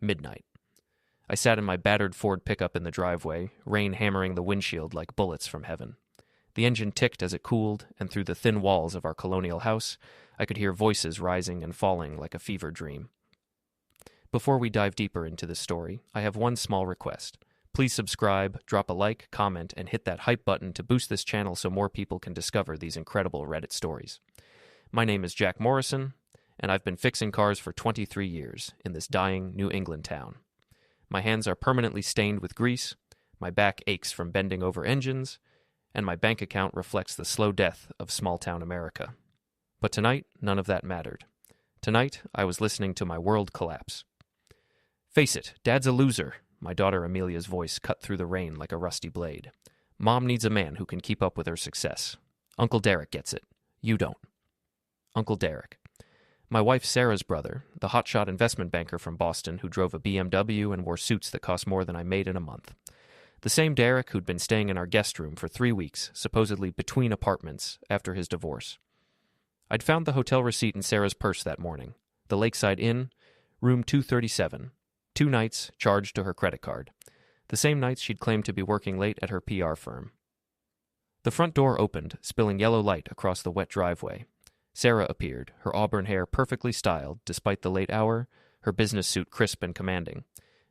Midnight. I sat in my battered Ford pickup in the driveway, rain hammering the windshield like bullets from heaven. The engine ticked as it cooled, and through the thin walls of our colonial house, I could hear voices rising and falling like a fever dream. Before we dive deeper into this story, I have one small request. Please subscribe, drop a like, comment, and hit that hype button to boost this channel so more people can discover these incredible Reddit stories. My name is Jack Morrison, and I've been fixing cars for 23 years in this dying New England town. My hands are permanently stained with grease, my back aches from bending over engines, and my bank account reflects the slow death of small-town America. But tonight, none of that mattered. Tonight, I was listening to my world collapse. "Face it, Dad's a loser," my daughter Amelia's voice cut through the rain like a rusty blade. "Mom needs a man who can keep up with her success. Uncle Derek gets it. You don't." Uncle Derek. My wife Sarah's brother, the hotshot investment banker from Boston who drove a BMW and wore suits that cost more than I made in a month. The same Derek who'd been staying in our guest room for 3 weeks, supposedly between apartments, after his divorce. I'd found the hotel receipt in Sarah's purse that morning. The Lakeside Inn, room 237. 2 nights, charged to her credit card. The same nights she'd claimed to be working late at her PR firm. The front door opened, spilling yellow light across the wet driveway. Sarah appeared, her auburn hair perfectly styled, despite the late hour, her business suit crisp and commanding.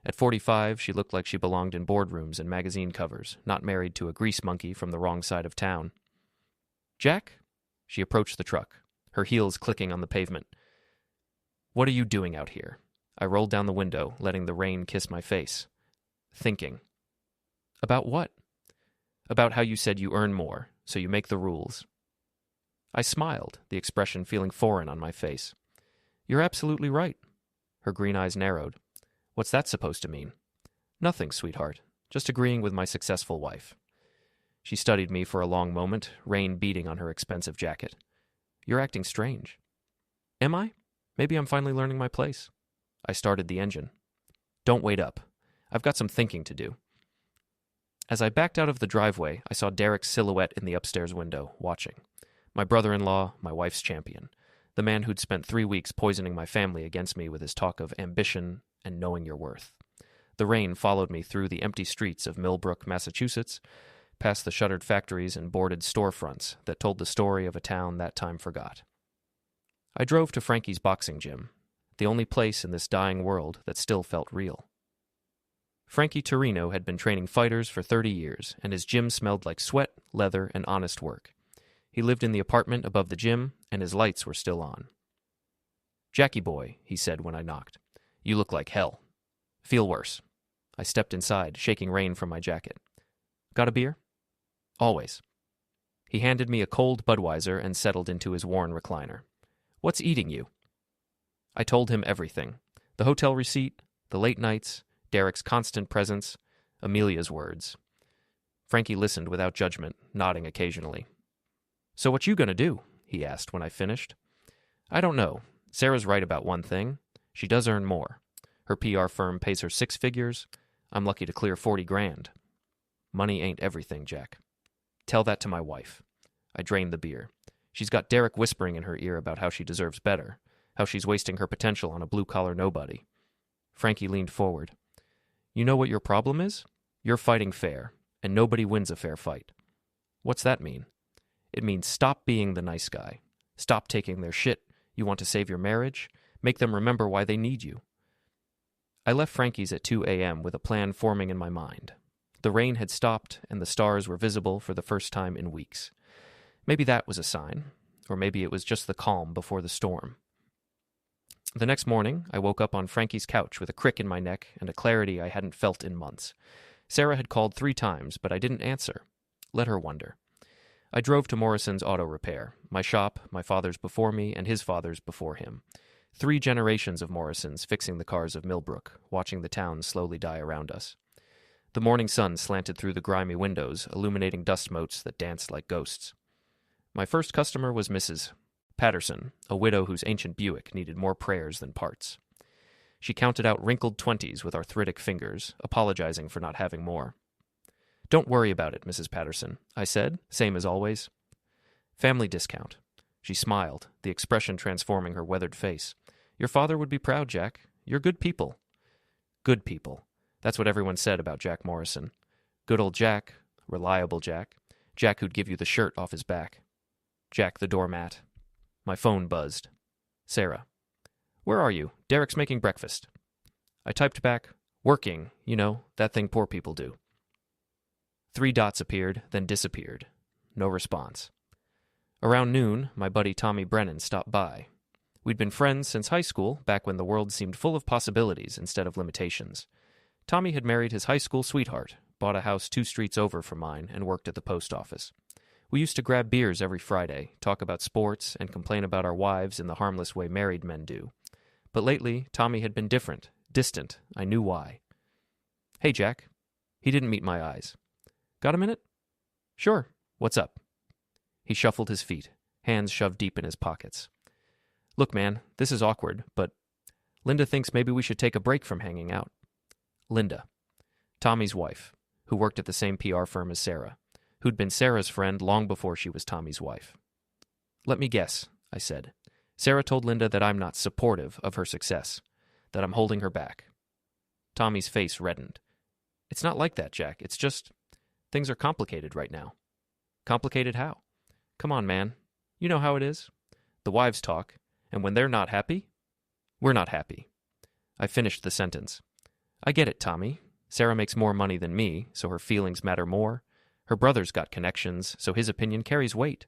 At 45, she looked like she belonged in boardrooms and magazine covers, not married to a grease monkey from the wrong side of town. "Jack?" She approached the truck, her heels clicking on the pavement. "What are you doing out here?" I rolled down the window, letting the rain kiss my face. Thinking. "About what?" "About how you said you earn more, so you make the rules." I smiled, the expression feeling foreign on my face. "You're absolutely right." Her green eyes narrowed. "What's that supposed to mean?" "Nothing, sweetheart. Just agreeing with my successful wife." She studied me for a long moment, rain beating on her expensive jacket. "You're acting strange." "Am I? Maybe I'm finally learning my place." I started the engine. "Don't wait up. I've got some thinking to do." As I backed out of the driveway, I saw Derek's silhouette in the upstairs window, watching. My brother-in-law, my wife's champion. The man who'd spent 3 weeks poisoning my family against me with his talk of ambition and knowing your worth. The rain followed me through the empty streets of Millbrook, Massachusetts, past the shuttered factories and boarded storefronts that told the story of a town that time forgot. I drove to Frankie's boxing gym, the only place in this dying world that still felt real. Frankie Torino had been training fighters for 30 years, and his gym smelled like sweat, leather, and honest work. He lived in the apartment above the gym, and his lights were still on. "Jackie boy," he said when I knocked. "You look like hell. Feel worse." I stepped inside, shaking rain from my jacket. "Got a beer?" "Always." He handed me a cold Budweiser and settled into his worn recliner. "What's eating you?" I told him everything. The hotel receipt, the late nights, Derek's constant presence, Amelia's words. Frankie listened without judgment, nodding occasionally. "So what you gonna do?" he asked when I finished. "I don't know. Sarah's right about one thing. She does earn more. Her PR firm pays her 6 figures. I'm lucky to clear 40 grand. Money ain't everything, Jack. Tell that to my wife." I drained the beer. "She's got Derek whispering in her ear about how she deserves better, how she's wasting her potential on a blue-collar nobody." Frankie leaned forward. "You know what your problem is? You're fighting fair, and nobody wins a fair fight." "What's that mean?" "It means stop being the nice guy. Stop taking their shit. You want to save your marriage? Make them remember why they need you." I left Frankie's at 2 a.m. with a plan forming in my mind. The rain had stopped, and the stars were visible for the first time in weeks. Maybe that was a sign, or maybe it was just the calm before the storm. The next morning, I woke up on Frankie's couch with a crick in my neck and a clarity I hadn't felt in months. Sarah had called 3 times, but I didn't answer. Let her wonder. I drove to Morrison's Auto Repair, my shop, my father's before me, and his father's before him. 3 generations of Morrisons fixing the cars of Millbrook, watching the town slowly die around us. The morning sun slanted through the grimy windows, illuminating dust motes that danced like ghosts. My first customer was Mrs. Patterson, a widow whose ancient Buick needed more prayers than parts. She counted out wrinkled 20s with arthritic fingers, apologizing for not having more. "Don't worry about it, Mrs. Patterson," I said, same as always. "Family discount." She smiled, the expression transforming her weathered face. "Your father would be proud, Jack. You're good people." Good people. That's what everyone said about Jack Morrison. Good old Jack, reliable Jack. Jack who'd give you the shirt off his back. Jack the doormat. My phone buzzed. Sarah. Where are you? Derek's making breakfast. I typed back, working, that thing poor people do. 3 dots appeared, then disappeared. No response. Around noon, my buddy Tommy Brennan stopped by. We'd been friends since high school, back when the world seemed full of possibilities instead of limitations. Tommy had married his high school sweetheart, bought a house 2 streets over from mine, and worked at the post office. We used to grab beers every Friday, talk about sports, and complain about our wives in the harmless way married men do. But lately, Tommy had been different, distant. I knew why. Hey, Jack. He didn't meet my eyes. Got a minute? Sure. What's up? He shuffled his feet, hands shoved deep in his pockets. Look, man, this is awkward, but Linda thinks maybe we should take a break from hanging out. Linda. Tommy's wife, who worked at the same PR firm as Sarah, who'd been Sarah's friend long before she was Tommy's wife. Let me guess, I said. Sarah told Linda that I'm not supportive of her success, that I'm holding her back. Tommy's face reddened. It's not like that, Jack. It's just, things are complicated right now. Complicated how? Come on, man. You know how it is. The wives talk, and when they're not happy, we're not happy. I finished the sentence. I get it, Tommy. Sarah makes more money than me, so her feelings matter more. Her brother's got connections, so his opinion carries weight.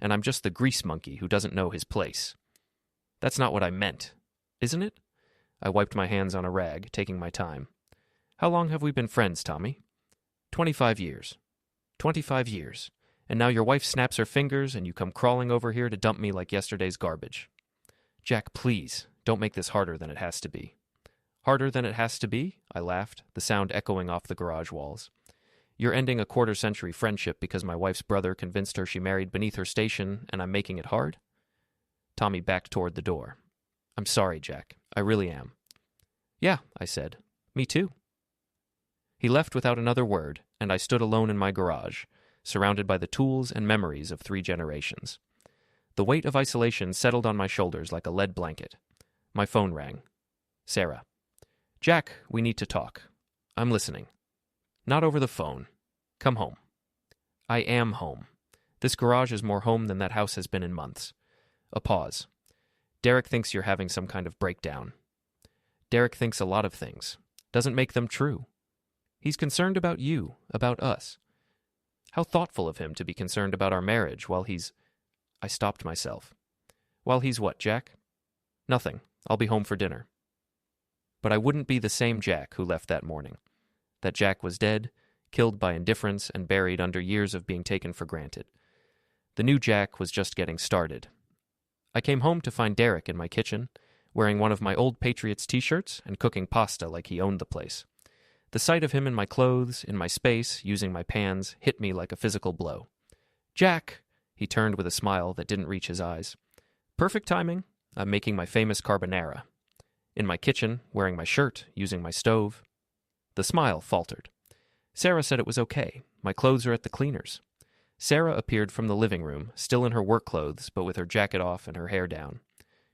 And I'm just the grease monkey who doesn't know his place. That's not what I meant, isn't it? I wiped my hands on a rag, taking my time. How long have we been friends, Tommy? 25 years. 25 years. And now your wife snaps her fingers and you come crawling over here to dump me like yesterday's garbage. Jack, please, don't make this harder than it has to be. Harder than it has to be? I laughed, the sound echoing off the garage walls. You're ending a quarter-century friendship because my wife's brother convinced her she married beneath her station, and I'm making it hard? Tommy backed toward the door. I'm sorry, Jack. I really am. Yeah, I said. Me too. He left without another word, and I stood alone in my garage, surrounded by the tools and memories of 3 generations. The weight of isolation settled on my shoulders like a lead blanket. My phone rang. Sarah. Jack, we need to talk. I'm listening. Not over the phone. Come home. I am home. This garage is more home than that house has been in months. A pause. Derek thinks you're having some kind of breakdown. Derek thinks a lot of things. Doesn't make them true. He's concerned about you, about us. How thoughtful of him to be concerned about our marriage while he's... I stopped myself. While he's what, Jack? Nothing. I'll be home for dinner. But I wouldn't be the same Jack who left that morning. That Jack was dead, killed by indifference and buried under years of being taken for granted. The new Jack was just getting started. I came home to find Derek in my kitchen, wearing one of my old Patriots t-shirts and cooking pasta like he owned the place. The sight of him in my clothes, in my space, using my pans, hit me like a physical blow. Jack! He turned with a smile that didn't reach his eyes. Perfect timing. I'm making my famous carbonara. In my kitchen, wearing my shirt, using my stove. The smile faltered. Sarah said it was okay. My clothes are at the cleaners. Sarah appeared from the living room, still in her work clothes, but with her jacket off and her hair down.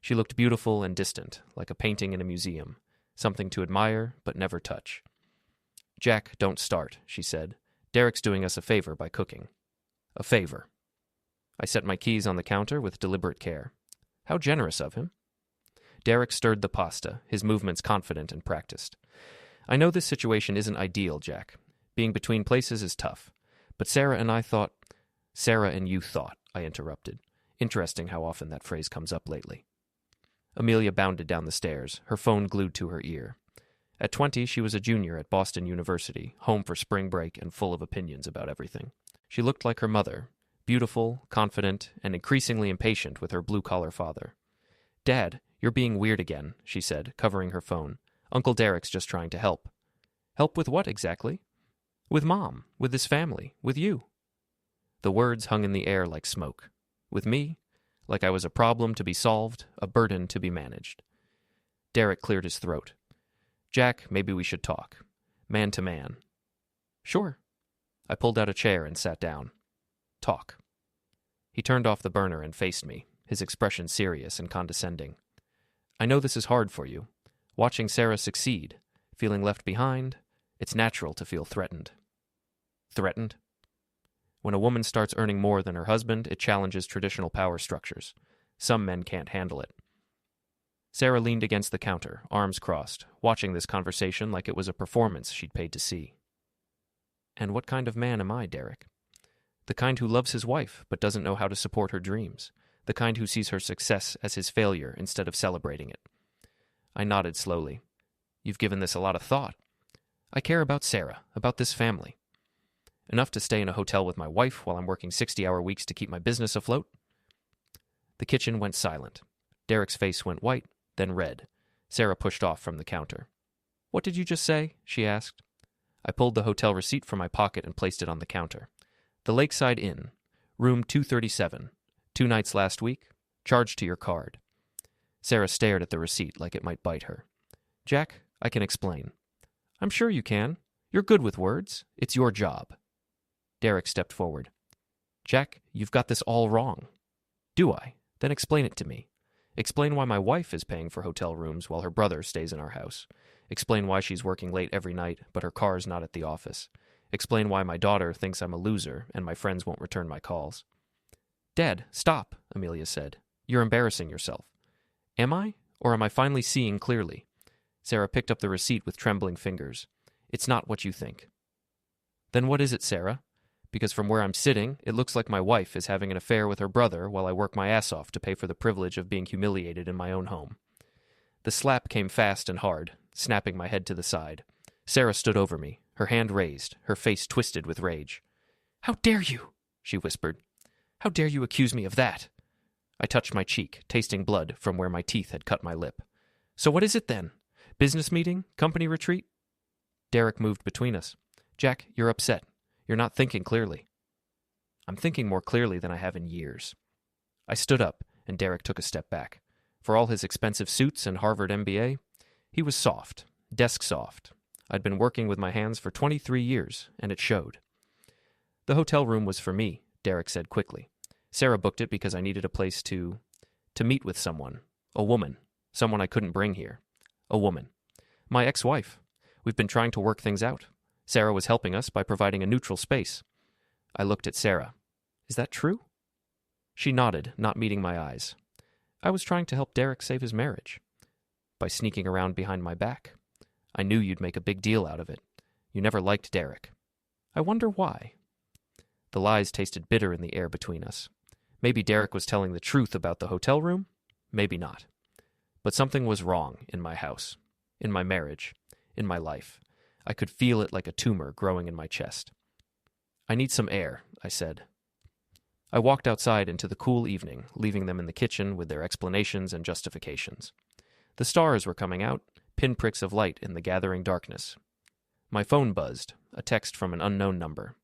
She looked beautiful and distant, like a painting in a museum, something to admire but never touch. Jack, don't start, she said. Derek's doing us a favor by cooking. A favor. I set my keys on the counter with deliberate care. How generous of him. Derek stirred the pasta, his movements confident and practiced. I know this situation isn't ideal, Jack. Being between places is tough. But Sarah and you thought, I interrupted. Interesting how often that phrase comes up lately. Amelia bounded down the stairs, her phone glued to her ear. At 20, she was a junior at Boston University, home for spring break and full of opinions about everything. She looked like her mother, beautiful, confident, and increasingly impatient with her blue-collar father. Dad, you're being weird again, she said, covering her phone. Uncle Derek's just trying to help. Help with what exactly? With Mom, with this family, with you. The words hung in the air like smoke. With me? Like I was a problem to be solved, a burden to be managed. Derek cleared his throat. Jack, maybe we should talk. Man to man. Sure. I pulled out a chair and sat down. Talk. He turned off the burner and faced me, his expression serious and condescending. I know this is hard for you. Watching Sarah succeed, Feeling left behind, it's natural to feel threatened. Threatened? When a woman starts earning more than her husband, it challenges traditional power structures. Some men can't handle it. Sarah leaned against the counter, arms crossed, watching this conversation like it was a performance she'd paid to see. And what kind of man am I, Derek? The kind who loves his wife but doesn't know how to support her dreams. The kind who sees her success as his failure instead of celebrating it. I nodded slowly. You've given this a lot of thought. I care about Sarah, about this family. Enough to stay in a hotel with my wife while I'm working 60-hour weeks to keep my business afloat? The kitchen went silent. Derek's face went white, then red. Sarah pushed off from the counter. What did you just say? She asked. I pulled the hotel receipt from my pocket and placed it on the counter. The Lakeside Inn, room 237, 2 nights last week, charged to your card. Sarah stared at the receipt like it might bite her. Jack, I can explain. I'm sure you can. You're good with words. It's your job. Derek stepped forward. Jack, you've got this all wrong. Do I? Then explain it to me. Explain why my wife is paying for hotel rooms while her brother stays in our house. Explain why she's working late every night, but her car's not at the office. Explain why my daughter thinks I'm a loser and my friends won't return my calls. Dad, stop, Amelia said. You're embarrassing yourself. Am I? Or am I finally seeing clearly? Sarah picked up the receipt with trembling fingers. It's not what you think. Then what is it, Sarah? Because from where I'm sitting, it looks like my wife is having an affair with her brother while I work my ass off to pay for the privilege of being humiliated in my own home. The slap came fast and hard, snapping my head to the side. Sarah stood over me, her hand raised, her face twisted with rage. How dare you? She whispered. How dare you accuse me of that? I touched my cheek, tasting blood from where my teeth had cut my lip. So what is it then? Business meeting? Company retreat? Derek moved between us. Jack, you're upset. You're not thinking clearly. I'm thinking more clearly than I have in years. I stood up, and Derek took a step back. For all his expensive suits and Harvard MBA, he was soft, desk soft. I'd been working with my hands for 23 years, and it showed. The hotel room was for me, Derek said quickly. Sarah booked it because I needed a place to meet with someone. A woman. Someone I couldn't bring here. A woman. My ex-wife. We've been trying to work things out. Sarah was helping us by providing a neutral space. I looked at Sarah. Is that true? She nodded, not meeting my eyes. I was trying to help Derek save his marriage. By sneaking around behind my back. I knew you'd make a big deal out of it. You never liked Derek. I wonder why. The lies tasted bitter in the air between us. Maybe Derek was telling the truth about the hotel room. Maybe not. But something was wrong in my house, in my marriage, in my life. I could feel it like a tumor growing in my chest. I need some air, I said. I walked outside into the cool evening, leaving them in the kitchen with their explanations and justifications. The stars were coming out, pinpricks of light in the gathering darkness. My phone buzzed, a text from an unknown number.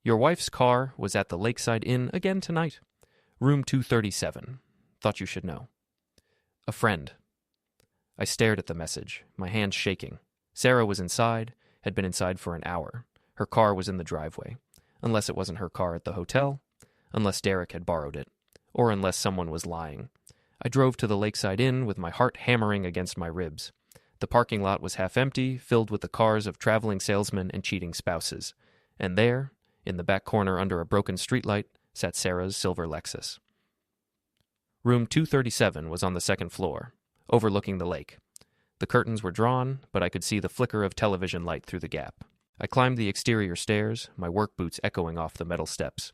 Your wife's car was at the Lakeside Inn again tonight. Room 237. Thought you should know. A friend. I stared at the message, my hands shaking. Sarah was inside, had been inside for an hour. Her car was in the driveway. Unless it wasn't her car at the hotel, unless Derek had borrowed it, or unless someone was lying. I drove to the Lakeside Inn with my heart hammering against my ribs. The parking lot was half empty, filled with the cars of traveling salesmen and cheating spouses. And there, in the back corner under a broken streetlight, sat Sarah's silver Lexus. Room 237 was on the second floor, overlooking the lake. The curtains were drawn, but I could see the flicker of television light through the gap. I climbed the exterior stairs, my work boots echoing off the metal steps.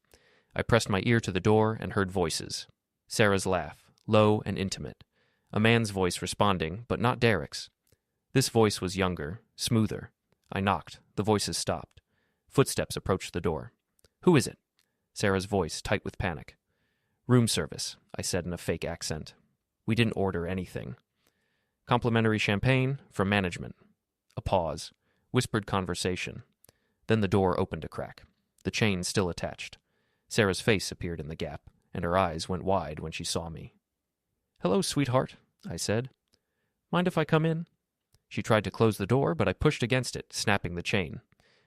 I pressed my ear to the door and heard voices. Sarah's laugh, low and intimate. A man's voice responding, but not Derek's. This voice was younger, smoother. I knocked. The voices stopped. Footsteps approached the door. Who is it? Sarah's voice, tight with panic. Room service, I said in a fake accent. We didn't order anything. Complimentary champagne from management. A pause. Whispered conversation. Then the door opened a crack. The chain still attached. Sarah's face appeared in the gap, and her eyes went wide when she saw me. Hello, sweetheart, I said. Mind if I come in? She tried to close the door, but I pushed against it, snapping the chain.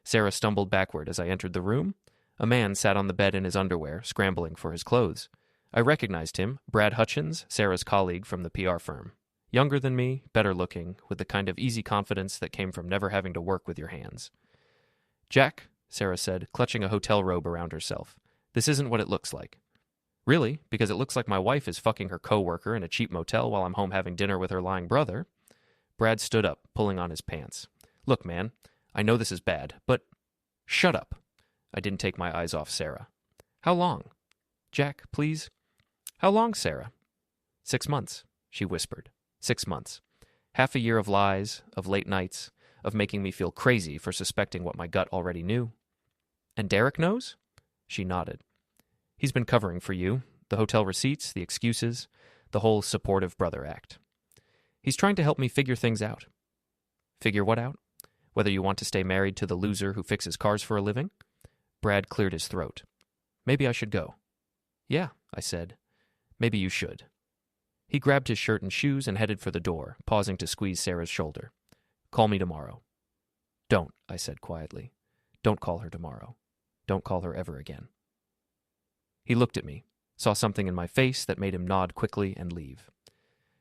Sarah stumbled backward as I entered the room. A man sat on the bed in his underwear, scrambling for his clothes. I recognized him, Brad Hutchins, Sarah's colleague from the PR firm. Younger than me, better looking, with the kind of easy confidence that came from never having to work with your hands. Jack, Sarah said, clutching a hotel robe around herself, this isn't what it looks like. Really? Because it looks like my wife is fucking her coworker in a cheap motel while I'm home having dinner with her lying brother. Brad stood up, pulling on his pants. Look, man, I know this is bad, but... Shut up. I didn't take my eyes off Sarah. How long? Jack, please. How long, Sarah? 6 months, she whispered. 6 months. Half a year of lies, of late nights, of making me feel crazy for suspecting what my gut already knew. And Derek knows? She nodded. He's been covering for you, the hotel receipts, the excuses, the whole supportive brother act. He's trying to help me figure things out. Figure what out? Whether you want to stay married to the loser who fixes cars for a living? Brad cleared his throat. Maybe I should go. Yeah, I said. Maybe you should. He grabbed his shirt and shoes and headed for the door, pausing to squeeze Sarah's shoulder. Call me tomorrow. Don't, I said quietly. Don't call her tomorrow. Don't call her ever again. He looked at me, saw something in my face that made him nod quickly and leave.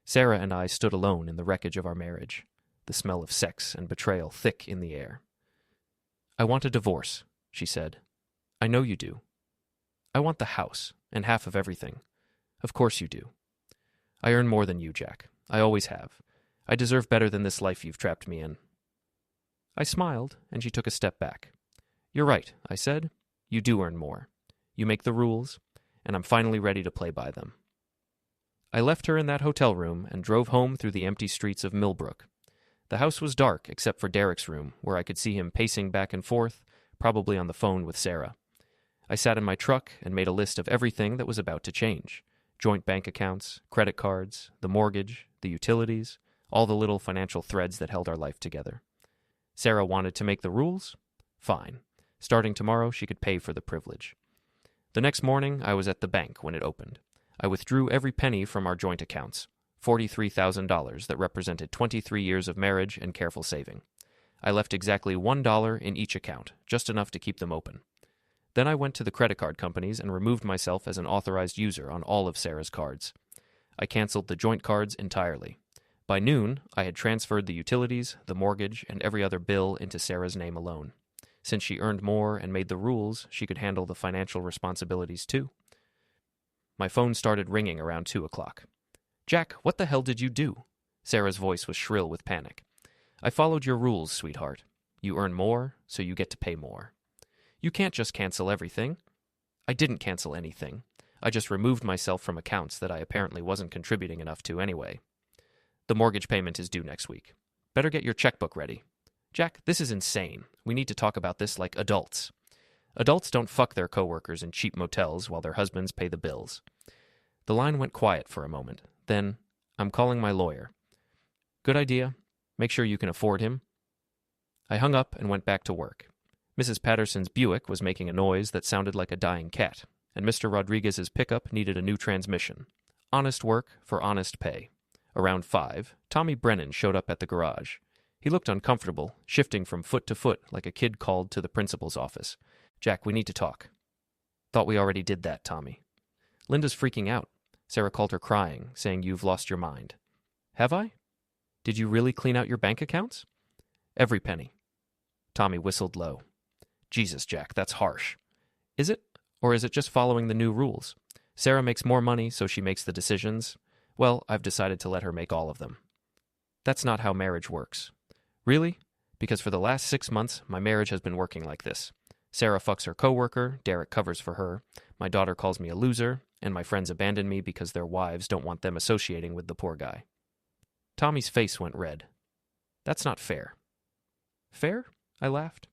Sarah and I stood alone in the wreckage of our marriage, the smell of sex and betrayal thick in the air. I want a divorce, she said. I know you do. I want the house and half of everything. Of course you do. I earn more than you, Jack. I always have. I deserve better than this life you've trapped me in. I smiled, and she took a step back. You're right, I said. You do earn more. You make the rules, and I'm finally ready to play by them. I left her in that hotel room and drove home through the empty streets of Millbrook. The house was dark except for Derek's room, where I could see him pacing back and forth, probably on the phone with Sarah. I sat in my truck and made a list of everything that was about to change. Joint bank accounts, credit cards, the mortgage, the utilities, all the little financial threads that held our life together. Sarah wanted to make the rules? Fine. Starting tomorrow, she could pay for the privilege. The next morning, I was at the bank when it opened. I withdrew every penny from our joint accounts, $43,000 that represented 23 years of marriage and careful saving. I left exactly $1 in each account, just enough to keep them open. Then I went to the credit card companies and removed myself as an authorized user on all of Sarah's cards. I canceled the joint cards entirely. By noon, I had transferred the utilities, the mortgage, and every other bill into Sarah's name alone. Since she earned more and made the rules, she could handle the financial responsibilities too. My phone started ringing around 2 o'clock. Jack, what the hell did you do? Sarah's voice was shrill with panic. I followed your rules, sweetheart. You earn more, so you get to pay more. You can't just cancel everything. I didn't cancel anything. I just removed myself from accounts that I apparently wasn't contributing enough to anyway. The mortgage payment is due next week. Better get your checkbook ready. Jack, this is insane. We need to talk about this like adults. Adults don't fuck their coworkers in cheap motels while their husbands pay the bills. The line went quiet for a moment. Then, I'm calling my lawyer. Good idea. Make sure you can afford him. I hung up and went back to work. Mrs. Patterson's Buick was making a noise that sounded like a dying cat, and Mr. Rodriguez's pickup needed a new transmission. Honest work for honest pay. Around 5, Tommy Brennan showed up at the garage. He looked uncomfortable, shifting from foot to foot like a kid called to the principal's office. Jack, we need to talk. Thought we already did that, Tommy. Linda's freaking out. Sarah called her crying, saying you've lost your mind. Have I? Did you really clean out your bank accounts? Every penny. Tommy whistled low. Jesus, Jack, that's harsh. Is it? Or is it just following the new rules? Sarah makes more money, so she makes the decisions. Well, I've decided to let her make all of them. That's not how marriage works. Really? Because for the last 6 months, my marriage has been working like this. Sarah fucks her coworker, Derek covers for her, my daughter calls me a loser, and my friends abandon me because their wives don't want them associating with the poor guy. Tommy's face went red. That's not fair. Fair? I laughed.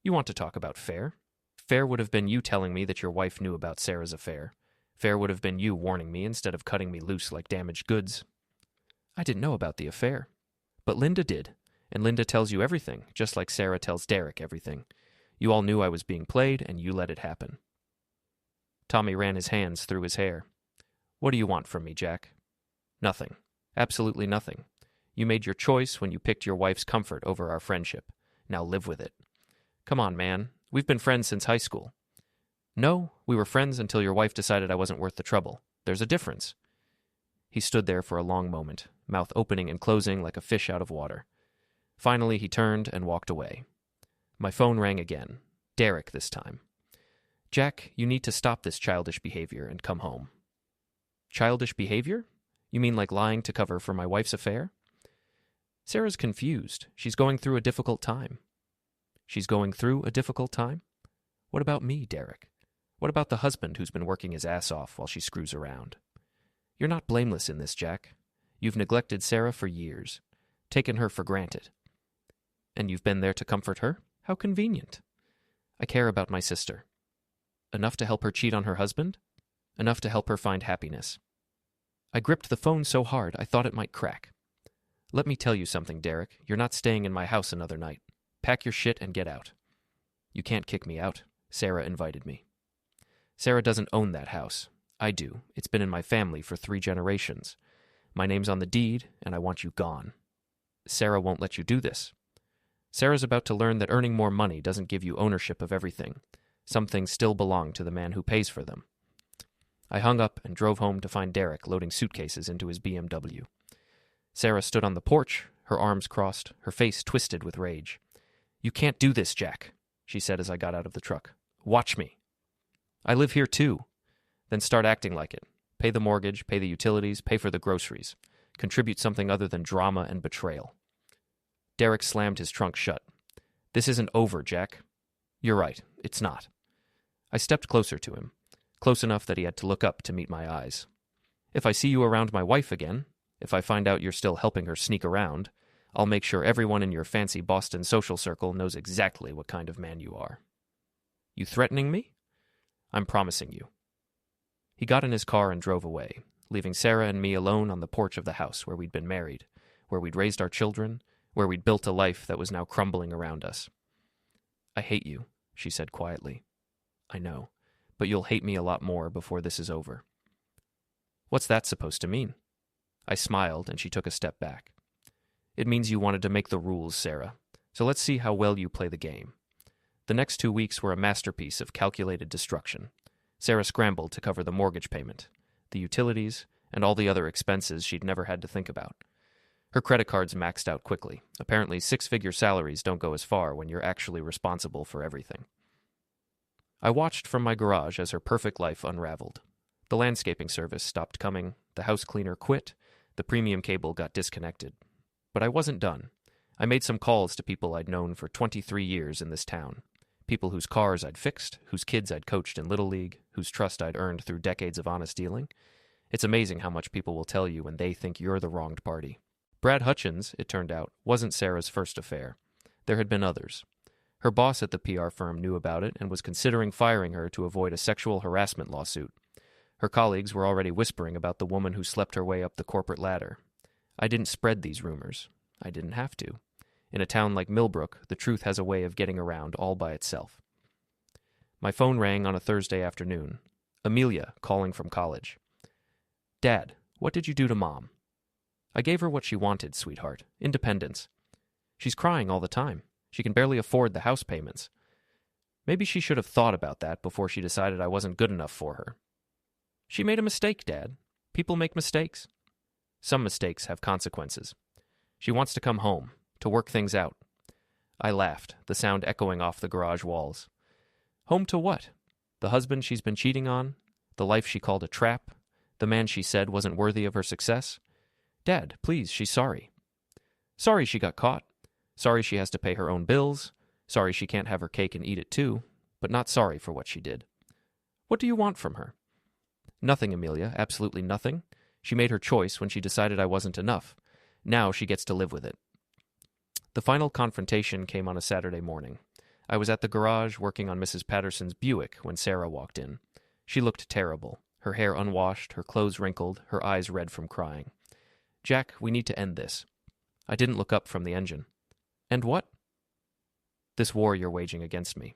You want to talk about fair? Fair would have been you telling me that your wife knew about Sarah's affair. Fair would have been you warning me instead of cutting me loose like damaged goods. I didn't know about the affair. But Linda did, and Linda tells you everything, just like Sarah tells Derek everything. You all knew I was being played, and you let it happen. Tommy ran his hands through his hair. What do you want from me, Jack? Nothing. Absolutely nothing. You made your choice when you picked your wife's comfort over our friendship. Now live with it. Come on, man. We've been friends since high school. No, we were friends until your wife decided I wasn't worth the trouble. There's a difference. He stood there for a long moment, mouth opening and closing like a fish out of water. Finally, he turned and walked away. My phone rang again. Derek this time. Jack, you need to stop this childish behavior and come home. Childish behavior? You mean like lying to cover for my wife's affair? Sarah's confused. She's going through a difficult time. She's going through a difficult time? What about me, Derek? What about the husband who's been working his ass off while she screws around? You're not blameless in this, Jack. You've neglected Sarah for years, taken her for granted. And you've been there to comfort her? How convenient. I care about my sister. Enough to help her cheat on her husband? Enough to help her find happiness. I gripped the phone so hard I thought it might crack. Let me tell you something, Derek. You're not staying in my house another night. Pack your shit and get out. You can't kick me out. Sarah invited me. Sarah doesn't own that house. I do. It's been in my family for 3 generations. My name's on the deed, and I want you gone. Sarah won't let you do this. Sarah's about to learn that earning more money doesn't give you ownership of everything. Some things still belong to the man who pays for them. I hung up and drove home to find Derek loading suitcases into his BMW. Sarah stood on the porch, her arms crossed, her face twisted with rage. You can't do this, Jack, she said as I got out of the truck. Watch me. I live here too. Then start acting like it. Pay the mortgage, pay the utilities, pay for the groceries. Contribute something other than drama and betrayal. Derek slammed his trunk shut. This isn't over, Jack. You're right, it's not. I stepped closer to him, close enough that he had to look up to meet my eyes. If I see you around my wife again, if I find out you're still helping her sneak around, I'll make sure everyone in your fancy Boston social circle knows exactly what kind of man you are. You threatening me? I'm promising you. He got in his car and drove away, leaving Sarah and me alone on the porch of the house where we'd been married, where we'd raised our children, where we'd built a life that was now crumbling around us. I hate you, she said quietly. I know, but you'll hate me a lot more before this is over. What's that supposed to mean? I smiled, and she took a step back. It means you wanted to make the rules, Sarah, so let's see how well you play the game. The next 2 weeks were a masterpiece of calculated destruction. Sarah scrambled to cover the mortgage payment, the utilities, and all the other expenses she'd never had to think about. Her credit cards maxed out quickly. Apparently, 6-figure salaries don't go as far when you're actually responsible for everything. I watched from my garage as her perfect life unraveled. The landscaping service stopped coming, the house cleaner quit, the premium cable got disconnected. But I wasn't done. I made some calls to people I'd known for 23 years in this town. People whose cars I'd fixed, whose kids I'd coached in Little League, whose trust I'd earned through decades of honest dealing. It's amazing how much people will tell you when they think you're the wronged party. Brad Hutchins, it turned out, wasn't Sarah's first affair. There had been others. Her boss at the PR firm knew about it and was considering firing her to avoid a sexual harassment lawsuit. Her colleagues were already whispering about the woman who slept her way up the corporate ladder. I didn't spread these rumors. I didn't have to. In a town like Millbrook, the truth has a way of getting around all by itself. My phone rang on a Thursday afternoon. Amelia, calling from college. Dad, what did you do to Mom? I gave her what she wanted, sweetheart. Independence. She's crying all the time. She can barely afford the house payments. Maybe she should have thought about that before she decided I wasn't good enough for her. She made a mistake, Dad. People make mistakes. Some mistakes have consequences. She wants to come home, to work things out. I laughed, the sound echoing off the garage walls. Home to what? The husband she's been cheating on? The life she called a trap? The man she said wasn't worthy of her success? Dad, please, she's sorry. Sorry she got caught. Sorry she has to pay her own bills. Sorry she can't have her cake and eat it too. But not sorry for what she did. What do you want from her? Nothing, Amelia, absolutely nothing. She made her choice when she decided I wasn't enough. Now she gets to live with it. The final confrontation came on a Saturday morning. I was at the garage working on Mrs. Patterson's Buick when Sarah walked in. She looked terrible, her hair unwashed, her clothes wrinkled, her eyes red from crying. Jack, we need to end this. I didn't look up from the engine. And what? This war you're waging against me.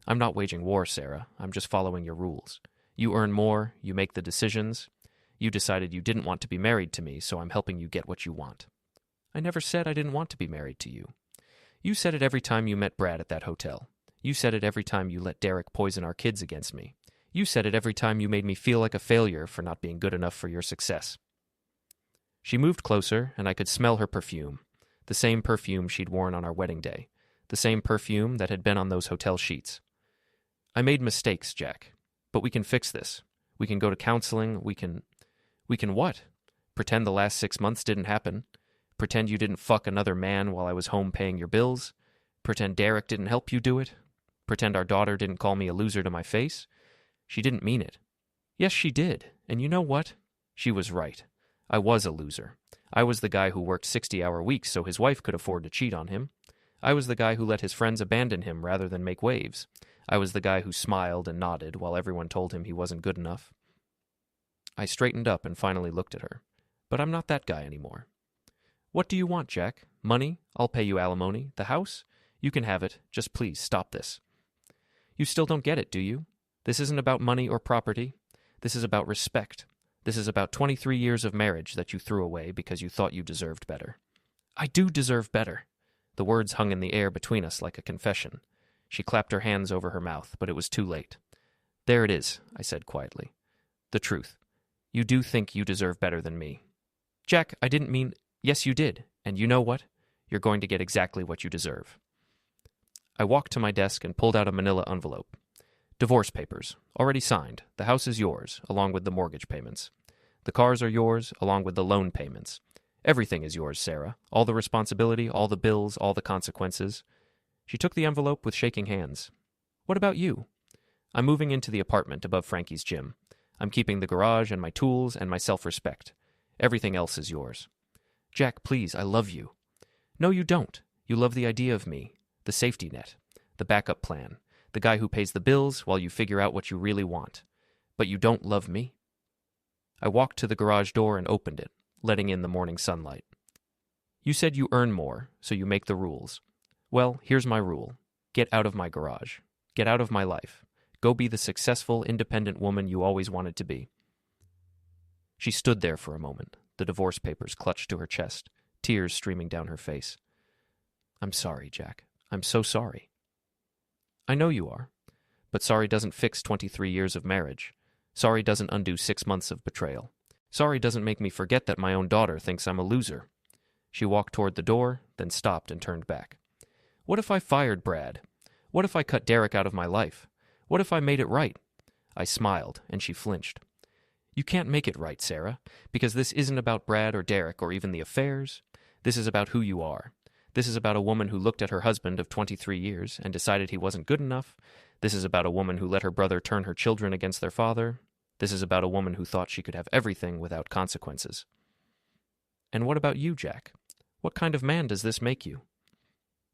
I'm not waging war, Sarah. I'm just following your rules. You earn more, you make the decisions. You decided you didn't want to be married to me, so I'm helping you get what you want. I never said I didn't want to be married to you. You said it every time you met Brad at that hotel. You said it every time you let Derek poison our kids against me. You said it every time you made me feel like a failure for not being good enough for your success. She moved closer, and I could smell her perfume. The same perfume she'd worn on our wedding day. The same perfume that had been on those hotel sheets. I made mistakes, Jack. But we can fix this. We can go to counseling. We can what? Pretend the last 6 months didn't happen. Pretend you didn't fuck another man while I was home paying your bills. Pretend Derek didn't help you do it. Pretend our daughter didn't call me a loser to my face. She didn't mean it. Yes, she did. And you know what? She was right. I was a loser. I was the guy who worked 60-hour weeks so his wife could afford to cheat on him. I was the guy who let his friends abandon him rather than make waves. I was the guy who smiled and nodded while everyone told him he wasn't good enough. I straightened up and finally looked at her. But I'm not that guy anymore. What do you want, Jack? Money? I'll pay you alimony. The house? You can have it. Just please stop this. You still don't get it, do you? This isn't about money or property. This is about respect. This is about 23 years of marriage that you threw away because you thought you deserved better. I do deserve better. The words hung in the air between us like a confession. She clapped her hands over her mouth, but it was too late. There it is, I said quietly. The truth. You do think you deserve better than me. Jack, I didn't mean... Yes, you did. And you know what? You're going to get exactly what you deserve. I walked to my desk and pulled out a manila envelope. Divorce papers. Already signed. The house is yours, along with the mortgage payments. The cars are yours, along with the loan payments. Everything is yours, Sarah. All the responsibility, all the bills, all the consequences. She took the envelope with shaking hands. What about you? I'm moving into the apartment above Frankie's gym. I'm keeping the garage and my tools and my self-respect. Everything else is yours. Jack, please, I love you. No, you don't. You love the idea of me, the safety net, the backup plan, the guy who pays the bills while you figure out what you really want. But you don't love me. I walked to the garage door and opened it, letting in the morning sunlight. You said you earn more, so you make the rules. Well, here's my rule. Get out of my garage. Get out of my life. Go be the successful, independent woman you always wanted to be. She stood there for a moment, the divorce papers clutched to her chest, tears streaming down her face. I'm sorry, Jack. I'm so sorry. I know you are. But sorry doesn't fix 23 years of marriage. Sorry doesn't undo 6 months of betrayal. Sorry doesn't make me forget that my own daughter thinks I'm a loser. She walked toward the door, then stopped and turned back. What if I fired Brad? What if I cut Derek out of my life? What if I made it right? I smiled, and she flinched. You can't make it right, Sarah, because this isn't about Brad or Derek or even the affairs. This is about who you are. This is about a woman who looked at her husband of 23 years and decided he wasn't good enough. This is about a woman who let her brother turn her children against their father. This is about a woman who thought she could have everything without consequences. And what about you, Jack? What kind of man does this make you?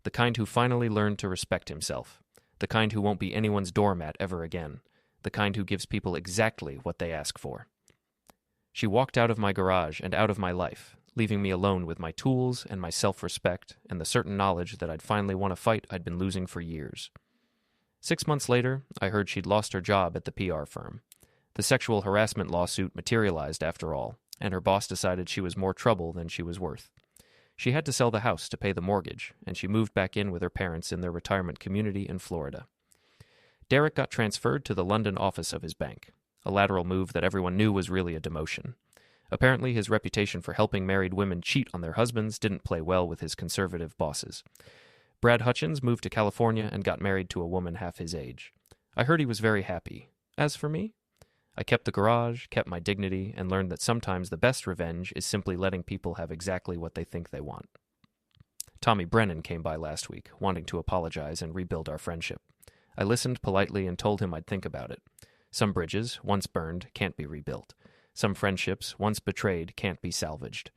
The kind who finally learned to respect himself. The kind who won't be anyone's doormat ever again. The kind who gives people exactly what they ask for. She walked out of my garage and out of my life, leaving me alone with my tools and my self-respect and the certain knowledge that I'd finally won a fight I'd been losing for years. 6 months later, I heard she'd lost her job at the PR firm. The sexual harassment lawsuit materialized after all, and her boss decided she was more trouble than she was worth. She had to sell the house to pay the mortgage, and she moved back in with her parents in their retirement community in Florida. Derek got transferred to the London office of his bank, a lateral move that everyone knew was really a demotion. Apparently, his reputation for helping married women cheat on their husbands didn't play well with his conservative bosses. Brad Hutchins moved to California and got married to a woman half his age. I heard he was very happy. As for me, I kept the garage, kept my dignity, and learned that sometimes the best revenge is simply letting people have exactly what they think they want. Tommy Brennan came by last week, wanting to apologize and rebuild our friendship. I listened politely and told him I'd think about it. Some bridges, once burned, can't be rebuilt. Some friendships, once betrayed, can't be salvaged.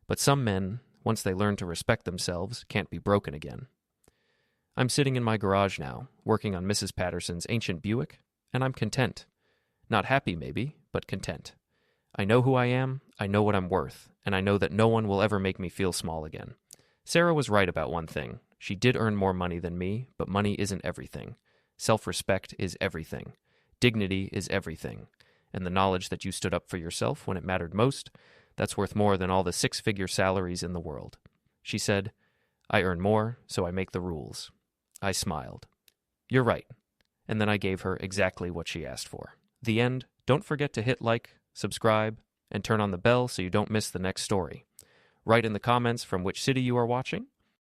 But some men, once they learn to respect themselves, can't be broken again. I'm sitting in my garage now, working on Mrs. Patterson's ancient Buick, and I'm content. Not happy, maybe, but content. I know who I am, I know what I'm worth, and I know that no one will ever make me feel small again. Sarah was right about one thing. She did earn more money than me, but money isn't everything. Self-respect is everything. Dignity is everything. And the knowledge that you stood up for yourself when it mattered most, that's worth more than all the 6-figure salaries in the world. She said, I earn more, so I make the rules. I smiled. You're right. And then I gave her exactly what she asked for. The end. Don't forget to hit like, subscribe, and turn on the bell so you don't miss the next story. Write in the comments from which city you are watching,